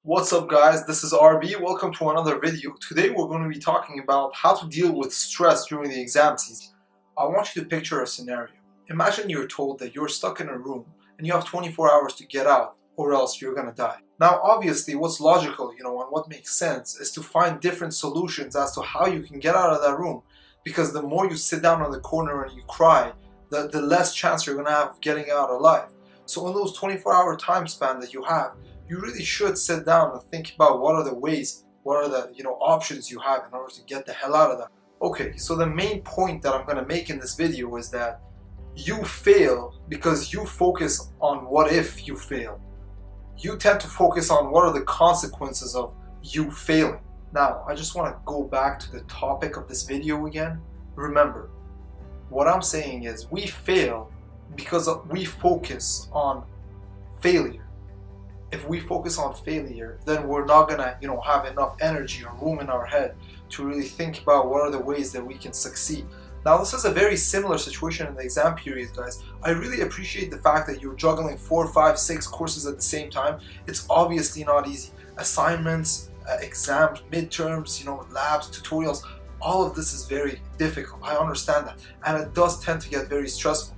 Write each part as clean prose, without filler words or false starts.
What's up guys, this is RB, welcome to another video. Today we're going to be talking about how to deal with stress during the exam season. I want you to picture a scenario. Imagine you're told that you're stuck in a room and you have 24 hours to get out or else you're going to die. Now obviously what's logical, and what makes sense is to find different solutions as to how you can get out of that room, because the more you sit down on the corner and you cry, the less chance you're going to have of getting out alive. So in those 24-hour time span that you have, you really should sit down and think about what are the ways, what are the options you have in order to get the hell out of that. Okay, so the main point that I'm going to make in this video is that you fail because you focus on what if you fail. You tend to focus on what are the consequences of you failing. Now, I just want to go back to the topic of this video again. Remember, what I'm saying is we fail because we focus on failure. If we focus on failure, then we're not gonna, have enough energy or room in our head to really think about what are the ways that we can succeed. Now, this is a very similar situation in the exam period, guys. I really appreciate the fact that you're juggling 4, 5, 6 courses at the same time. It's obviously not easy. Assignments, exams, midterms, labs, tutorials, all of this is very difficult. I understand that. And it does tend to get very stressful.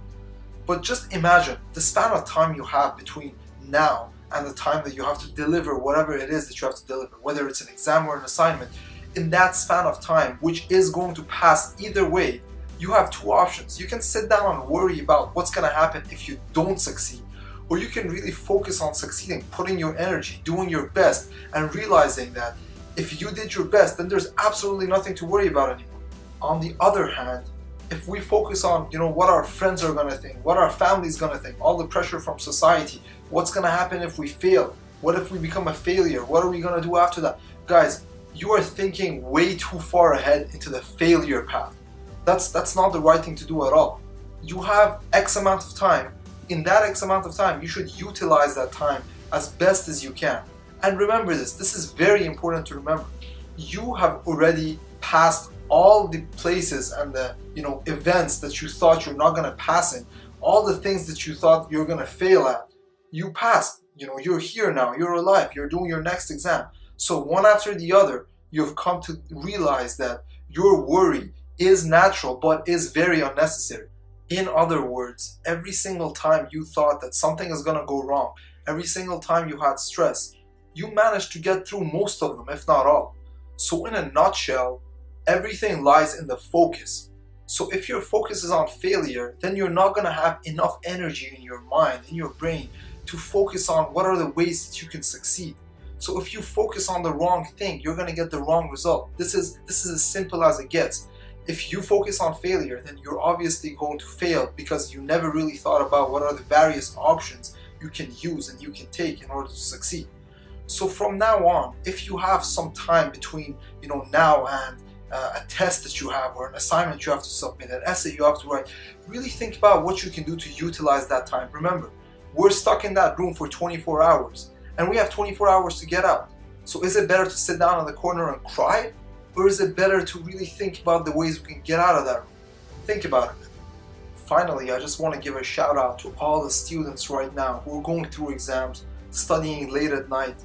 But just imagine the span of time you have between now and the time that you have to deliver whatever it is that you have to deliver, whether it's an exam or an assignment. In that span of time, which is going to pass either way, you have two options. You can sit down and worry about what's going to happen if you don't succeed, or you can really focus on succeeding, putting your energy, doing your best, and realizing that if you did your best, then there's absolutely nothing to worry about anymore. On the other hand, if we focus on what our friends are going to think, what our family is going to think, all the pressure from society, what's going to happen if we fail, what if we become a failure, what are we going to do after that? Guys, you are thinking way too far ahead into the failure path. That's not the right thing to do at all. You have X amount of time. In that X amount of time, you should utilize that time as best as you can. And remember this is very important to remember. You have already passed all the places and the events that you thought you're not going to pass in, all the things that you thought you're going to fail at, you passed. You're here now, you're alive, you're doing your next exam. So one after the other, you've come to realize that your worry is natural but is very unnecessary. In other words, every single time you thought that something is going to go wrong, every single time you had stress, you managed to get through most of them, if not all. So in a nutshell, everything lies in the focus. So if your focus is on failure, then you're not going to have enough energy in your mind, in your brain, to focus on what are the ways that you can succeed. So if you focus on the wrong thing, you're going to get the wrong result. This is as simple as it gets. If you focus on failure, then you're obviously going to fail because you never really thought about what are the various options you can use and you can take in order to succeed. So from now on, if you have some time between now and a test that you have, or an assignment you have to submit, an essay you have to write, really think about what you can do to utilize that time. Remember, we're stuck in that room for 24 hours and we have 24 hours to get out. So is it better to sit down in the corner and cry, or is it better to really think about the ways we can get out of that room? Think about it. Finally, I just want to give a shout out to all the students right now who are going through exams, studying late at night,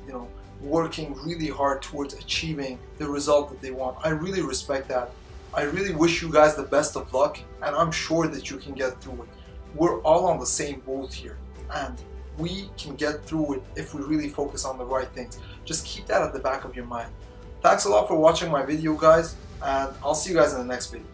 working really hard towards achieving the result that they want. I really respect that. I really wish you guys the best of luck, and I'm sure that you can get through it. We're all on the same boat here, and we can get through it if we really focus on the right things. Just keep that at the back of your mind. Thanks a lot for watching my video, guys, and I'll see you guys in the next video.